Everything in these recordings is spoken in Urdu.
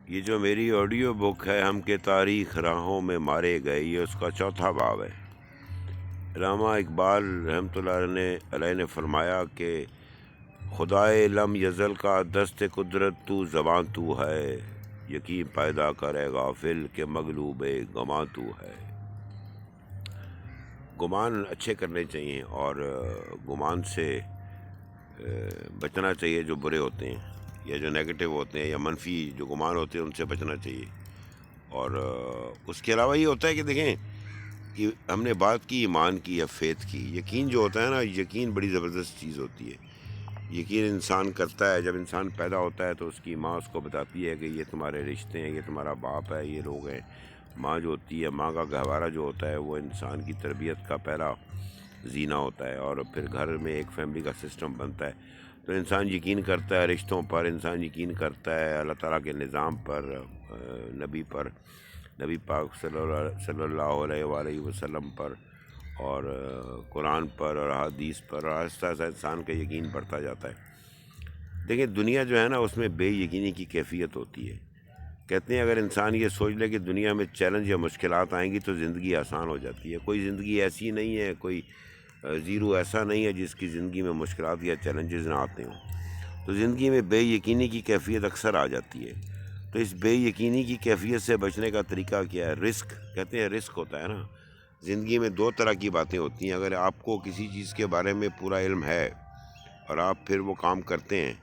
یہ جو میری آڈیو بک ہے ہم کے تاریخ راہوں میں مارے گئے، یہ اس کا چوتھا باب ہے۔ علامہ اقبال رحمۃ اللہ علیہ نے فرمایا کہ خدائے لم یزل کا دست قدرت تو زباں تو ہے، یقین پیدا کرے غافل کہ مغلوب گماں تو ہے۔ گمان اچھے کرنے چاہیے اور گمان سے بچنا چاہیے جو برے ہوتے ہیں یا جو نیگیٹو ہوتے ہیں یا منفی جو گمان ہوتے ہیں ان سے بچنا چاہیے۔ اور اس کے علاوہ یہ ہوتا ہے کہ دیکھیں کہ ہم نے بات کی ایمان کی یا فیتھ کی، یقین جو ہوتا ہے نا، یقین بڑی زبردست چیز ہوتی ہے۔ یقین انسان کرتا ہے، جب انسان پیدا ہوتا ہے تو اس کی ماں اس کو بتاتی ہے کہ یہ تمہارے رشتے ہیں، یہ تمہارا باپ ہے، یہ لوگ ہیں۔ ماں جو ہوتی ہے، ماں کا گہوارہ جو ہوتا ہے وہ انسان کی تربیت کا پہلا زینہ ہوتا ہے، اور پھر گھر میں ایک فیملی کا سسٹم بنتا ہے۔ تو انسان یقین کرتا ہے رشتوں پر، انسان یقین کرتا ہے اللہ تعالیٰ کے نظام پر، نبی پر، نبی پاک صلی اللہ علیہ وآلہ وسلم پر، اور قرآن پر اور حدیث پر، اور آہستہ آہستہ انسان کا یقین بڑھتا جاتا ہے۔ دیکھیں دنیا جو ہے نا اس میں بے یقینی کی کیفیت ہوتی ہے۔ کہتے ہیں اگر انسان یہ سوچ لے کہ دنیا میں چیلنج یا مشکلات آئیں گی تو زندگی آسان ہو جاتی ہے۔ کوئی زندگی ایسی نہیں ہے، کوئی زیرو ایسا نہیں ہے جس کی زندگی میں مشکلات یا چیلنجز نہ آتے ہوں۔ تو زندگی میں بے یقینی کی کیفیت اکثر آ جاتی ہے۔ تو اس بے یقینی کی کیفیت سے بچنے کا طریقہ کیا ہے؟ رسک، کہتے ہیں رسک ہوتا ہے نا۔ زندگی میں دو طرح کی باتیں ہوتی ہیں۔ اگر آپ کو کسی چیز کے بارے میں پورا علم ہے اور آپ پھر وہ کام کرتے ہیں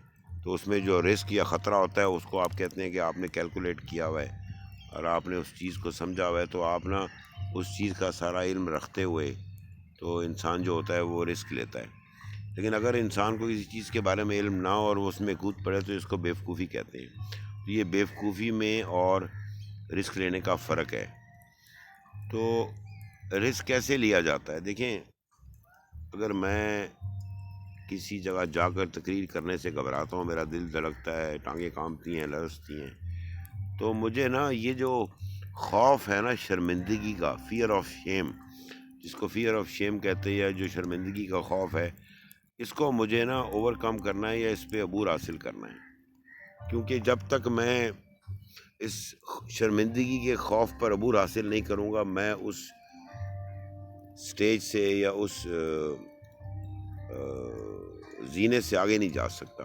تو اس میں جو رسک یا خطرہ ہوتا ہے اس کو آپ کہتے ہیں کہ آپ نے کیلکولیٹ کیا ہوا ہے اور آپ نے اس چیز کو سمجھا ہوا ہے، تو آپ نا اس چیز کا سارا علم رکھتے ہوئے تو انسان جو ہوتا ہے وہ رسک لیتا ہے۔ لیکن اگر انسان کو کسی چیز کے بارے میں علم نہ ہو اور وہ اس میں کود پڑے تو اس کو بیوقوفی کہتے ہیں۔ تو یہ بیوقوفی میں اور رسک لینے کا فرق ہے۔ تو رسک کیسے لیا جاتا ہے؟ دیکھیں اگر میں کسی جگہ جا کر تقریر کرنے سے گھبراتا ہوں، میرا دل دھڑکتا ہے، ٹانگیں کانپتی ہیں، لرزتی ہیں، تو مجھے نا یہ جو خوف ہے نا شرمندگی کا، فیئر آف شیم، جس کو فیئر آف شیم کہتے ہیں، جو شرمندگی کا خوف ہے، اس کو مجھے نا اوور کم کرنا ہے یا اس پہ عبور حاصل کرنا ہے۔ کیونکہ جب تک میں اس شرمندگی کے خوف پر عبور حاصل نہیں کروں گا میں اس سٹیج سے یا اس زینے سے آگے نہیں جا سکتا۔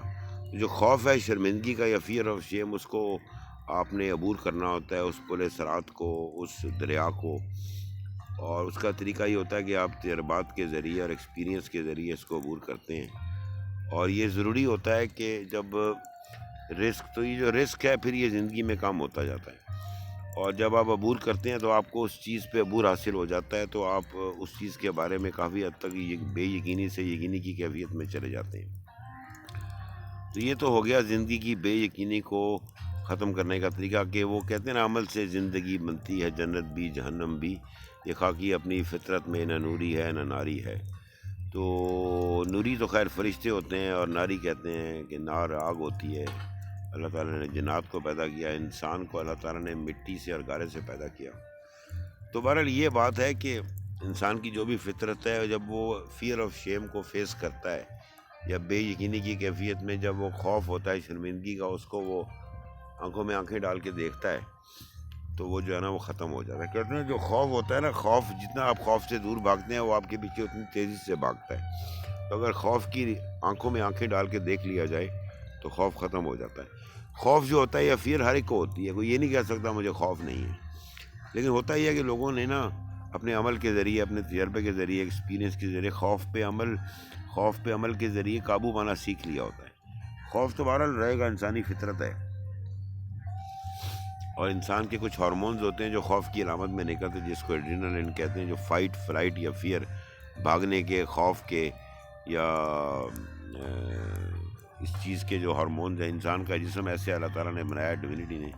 جو خوف ہے شرمندگی کا یا فیئر آف شیم، اس کو آپ نے عبور کرنا ہوتا ہے، اس پل صراط کو، اس دریا کو، اور اس کا طریقہ یہ ہوتا ہے کہ آپ تجربات کے ذریعے اور ایکسپیرینس کے ذریعے اس کو عبور کرتے ہیں۔ اور یہ ضروری ہوتا ہے کہ جب رسک، تو یہ جو رسک ہے پھر یہ زندگی میں کام ہوتا جاتا ہے، اور جب آپ عبور کرتے ہیں تو آپ کو اس چیز پہ عبور حاصل ہو جاتا ہے، تو آپ اس چیز کے بارے میں کافی حد تک بے یقینی سے یقینی کی کیفیت میں چلے جاتے ہیں۔ تو یہ تو ہو گیا زندگی کی بے یقینی کو ختم کرنے کا طریقہ، کہ وہ کہتے ہیں نا عمل سے زندگی بنتی ہے جنت بھی جہنم بھی، یہ خاکی اپنی فطرت میں نہ نوری ہے نہ ناری ہے۔ تو نوری تو خیر فرشتے ہوتے ہیں، اور ناری کہتے ہیں کہ نار آگ ہوتی ہے۔ اللہ تعالیٰ نے جنات کو پیدا کیا، انسان کو اللہ تعالیٰ نے مٹی سے اور گارے سے پیدا کیا۔ تو بہرحال یہ بات ہے کہ انسان کی جو بھی فطرت ہے، جب وہ فیئر آف شیم کو فیس کرتا ہے یا بے یقینی کی کیفیت میں جب وہ خوف ہوتا ہے شرمندگی کا، اس کو وہ آنکھوں میں آنکھیں ڈال کے دیکھتا ہے تو وہ جو ہے نا وہ ختم ہو جاتا ہے۔ کہتے ہیں جو خوف ہوتا ہے نا، خوف جتنا آپ خوف سے دور بھاگتے ہیں وہ آپ کے پیچھے اتنی تیزی سے بھاگتا ہے۔ تو اگر خوف کی آنکھوں میں آنکھیں ڈال کے دیکھ لیا جائے تو خوف ختم ہو جاتا ہے۔ خوف جو ہوتا ہے یا فیئر ہر ایک کو ہوتی ہے، کوئی یہ نہیں کہہ سکتا مجھے خوف نہیں ہے، لیکن ہوتا ہی ہے کہ لوگوں نے نا اپنے عمل کے ذریعے، اپنے تجربے کے ذریعے، ایکسپیرینس کے ذریعے خوف پہ عمل کے ذریعے قابو پانا سیکھ لیا ہوتا ہے۔ خوف تو بہرحال رہے گا، انسانی فطرت ہے، اور انسان کے کچھ ہارمونز ہوتے ہیں جو خوف کی علامت میں نکلتے ہیں، جس کو ایڈرینلن کہتے ہیں، جو فائٹ فلائٹ یا فیئر، بھاگنے کے، خوف کے، یا اس چیز کے جو ہارمونز ہیں۔ انسان کا جسم ایسے اللہ تعالیٰ نے بنایا ڈیوینٹی نے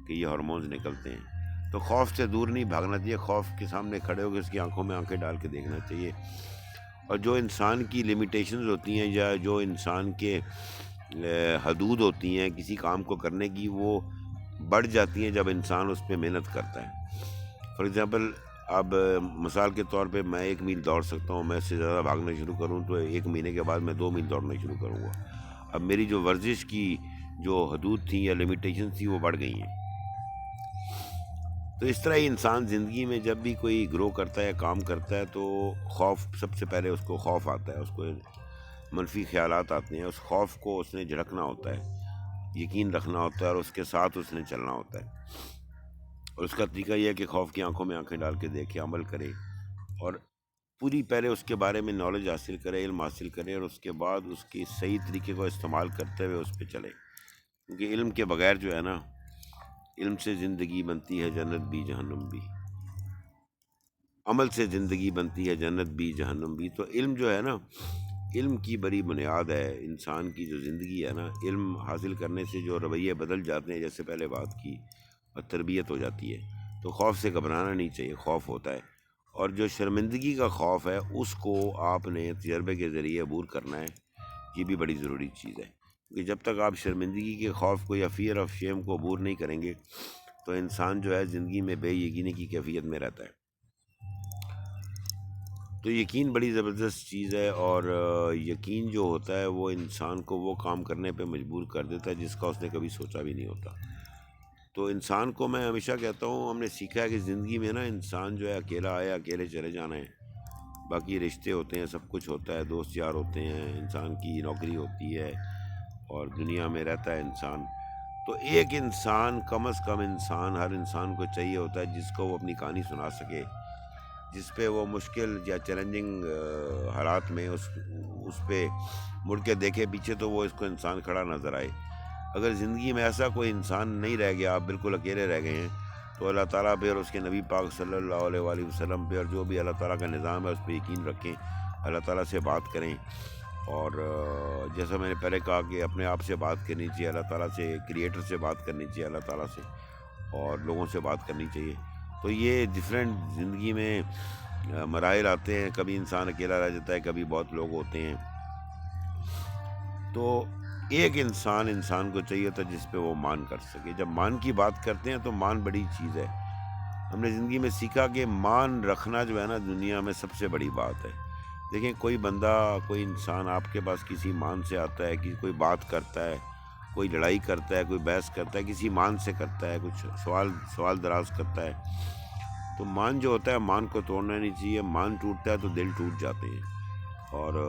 کہ یہ ہارمونز نکلتے ہیں۔ تو خوف سے دور نہیں بھاگنا چاہیے، خوف کے سامنے کھڑے ہو کے اس کی آنکھوں میں آنکھیں ڈال کے دیکھنا چاہیے۔ اور جو انسان کی لمیٹیشنز ہوتی ہیں یا جو انسان کے حدود ہوتی ہیں کسی کام کو کرنے کی، وہ بڑھ جاتی ہیں جب انسان اس پہ محنت کرتا ہے۔ فار ایگزامپل، اب مثال کے طور پہ میں 1 میل دوڑ سکتا ہوں، میں اس سے زیادہ بھاگنا شروع کروں تو 1 مہینے کے بعد میں 2 میل دوڑنا شروع کروں گا۔ اب میری جو ورزش کی جو حدود تھیں یا لمیٹیشن تھی وہ بڑھ گئی ہیں، تو اس طرح ہی انسان زندگی میں جب بھی کوئی گرو کرتا ہے، کام کرتا ہے، تو خوف سب سے پہلے اس کو خوف آتا ہے، اس کو منفی خیالات آتے ہیں، اس خوف کو اس نے جھڑکنا ہوتا ہے، یقین رکھنا ہوتا ہے، اور اس کے ساتھ اس نے چلنا ہوتا ہے۔ اور اس کا طریقہ یہ ہے کہ خوف کی آنکھوں میں آنکھیں ڈال کے دیکھے، عمل کرے، اور پوری پہلے اس کے بارے میں نالج حاصل کرے، علم حاصل کرے، اور اس کے بعد اس کی صحیح طریقے کو استعمال کرتے ہوئے اس پہ چلے، کیونکہ علم کے بغیر جو ہے نا، علم سے زندگی بنتی ہے جنت بھی جہنم بھی، عمل سے زندگی بنتی ہے جنت بھی جہنم بھی۔ تو علم جو ہے نا، علم کی بڑی بنیاد ہے انسان کی جو زندگی ہے نا۔ علم حاصل کرنے سے جو رویے بدل جاتے ہیں، جیسے پہلے بات کی، اور تربیت ہو جاتی ہے، تو خوف سے گھبرانا نہیں چاہیے، خوف ہوتا ہے، اور جو شرمندگی کا خوف ہے اس کو آپ نے تجربے کے ذریعے عبور کرنا ہے، یہ بھی بڑی ضروری چیز ہے، کہ جب تک آپ شرمندگی کے خوف کو یا فیئر آف شیم کو عبور نہیں کریں گے، تو انسان جو ہے زندگی میں بے یقینی کی کیفیت میں رہتا ہے۔ تو یقین بڑی زبردست چیز ہے، اور یقین جو ہوتا ہے وہ انسان کو وہ کام کرنے پہ مجبور کر دیتا ہے جس کا اس نے کبھی سوچا بھی نہیں ہوتا۔ تو انسان کو میں ہمیشہ کہتا ہوں، ہم نے سیکھا ہے کہ زندگی میں نا انسان جو ہے اکیلا آیا، اکیلے چلے جانا ہے، باقی رشتے ہوتے ہیں، سب کچھ ہوتا ہے، دوست یار ہوتے ہیں، انسان کی نوکری ہوتی ہے، اور دنیا میں رہتا ہے انسان۔ تو ایک انسان، کم از کم انسان، ہر انسان کو چاہیے ہوتا ہے جس کو وہ اپنی کہانی سنا سکے، جس پہ وہ مشکل یا چیلنجنگ حالات میں اس پہ مڑ کے دیکھے پیچھے، تو وہ اس کو انسان کھڑا نظر آئے۔ اگر زندگی میں ایسا کوئی انسان نہیں رہ گیا، آپ بالکل اکیلے رہ گئے ہیں، تو اللہ تعالیٰ پہ اور اس کے نبی پاک صلی اللہ علیہ وآلہ وسلم پہ، اور جو بھی اللہ تعالیٰ کا نظام ہے اس پہ یقین رکھیں، اللہ تعالیٰ سے بات کریں، اور جیسا میں نے پہلے کہا کہ اپنے آپ سے بات کرنی چاہیے، اللہ تعالیٰ سے، کریٹر سے بات کرنی چاہیے، اللہ تعالیٰ سے، اور لوگوں سے بات کرنی چاہیے۔ تو یہ ڈفرینٹ زندگی میں مراحل آتے ہیں، کبھی انسان اکیلا رہ جاتا ہے، کبھی بہت لوگ ہوتے ہیں۔ تو ایک انسان کو چاہیے تھا جس پہ وہ مان کر سکے۔ جب مان کی بات کرتے ہیں تو مان بڑی چیز ہے۔ ہم نے زندگی میں سیکھا کہ مان رکھنا جو ہے نا دنیا میں سب سے بڑی بات ہے۔ دیکھیں، کوئی بندہ، کوئی انسان آپ کے پاس کسی مان سے آتا ہے، کہ کوئی بات کرتا ہے، کوئی لڑائی کرتا ہے، کوئی بحث کرتا ہے، کسی مان سے کرتا ہے، کچھ سوال دراز کرتا ہے، تو مان جو ہوتا ہے، مان کو توڑنا نہیں چاہیے۔ مان ٹوٹتا ہے تو دل ٹوٹ جاتے ہیں، اور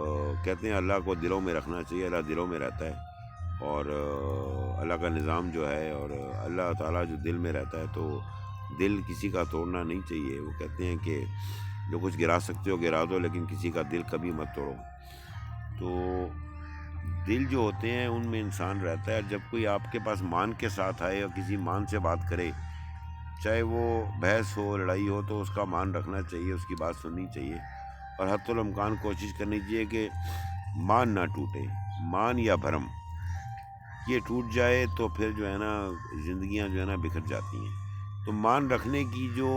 کہتے ہیں اللہ کو دلوں میں رکھنا چاہیے، اللہ دلوں میں رہتا ہے، اور اللہ کا نظام جو ہے، اور اللہ تعالیٰ جو دل میں رہتا ہے، تو دل کسی کا توڑنا نہیں چاہیے۔ وہ کہتے ہیں کہ جو کچھ گرا سکتے ہو گرا دو، لیکن کسی کا دل کبھی مت توڑو۔ تو دل جو ہوتے ہیں ان میں انسان رہتا ہے، جب کوئی آپ کے پاس مان کے ساتھ آئے اور کسی مان سے بات کرے، چاہے وہ بحث ہو، لڑائی ہو، تو اس کا مان رکھنا چاہیے، اس کی بات سننی چاہیے، اور حتی الامکان کوشش کرنی چاہیے کہ مان نہ ٹوٹے۔ مان یا بھرم یہ ٹوٹ جائے تو پھر جو ہے نا زندگیاں جو ہے نا بکھر جاتی ہیں۔ تو مان رکھنے کی جو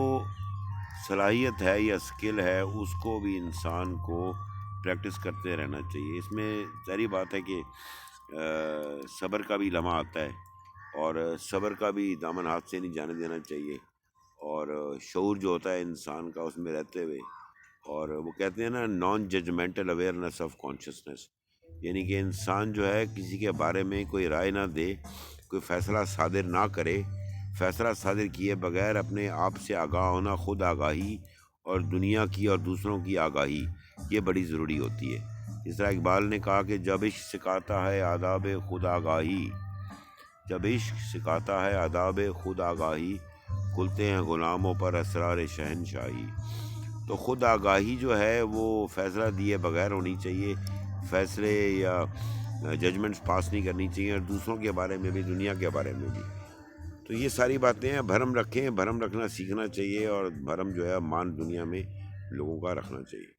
صلاحیت ہے یا سکل ہے، اس کو بھی انسان کو پریکٹس کرتے رہنا چاہیے۔ اس میں ظاہری بات ہے کہ صبر کا بھی لمحہ آتا ہے، اور صبر کا بھی دامن ہاتھ سے نہیں جانے دینا چاہیے، اور شعور جو ہوتا ہے انسان کا اس میں رہتے ہوئے، اور وہ کہتے ہیں نا non judgemental awareness of consciousness, یعنی کہ انسان جو ہے کسی کے بارے میں کوئی رائے نہ دے، کوئی فیصلہ صادر نہ کرے، فیصلہ صادر کیے بغیر اپنے آپ سے آگاہ ہونا، خود آگاہی، اور دنیا کی اور دوسروں کی آگاہی، یہ بڑی ضروری ہوتی ہے۔ اس طرح اقبال نے کہا کہ جب عشق سکھاتا ہے آداب خود آگاہی، جب عشق سکھاتا ہے آداب خود آگاہی، کھلتے ہیں غلاموں پر اسرار شہنشاہی۔ تو خود آگاہی جو ہے وہ فیصلہ دیے بغیر ہونی چاہیے، فیصلے یا ججمنٹس پاس نہیں کرنی چاہیے، اور دوسروں کے بارے میں بھی، دنیا کے بارے میں بھی۔ تو یہ ساری باتیں ہیں۔ بھرم رکھیں، بھرم رکھنا سیکھنا چاہیے، اور بھرم جو ہے مان دنیا میں لوگوں کا رکھنا چاہیے۔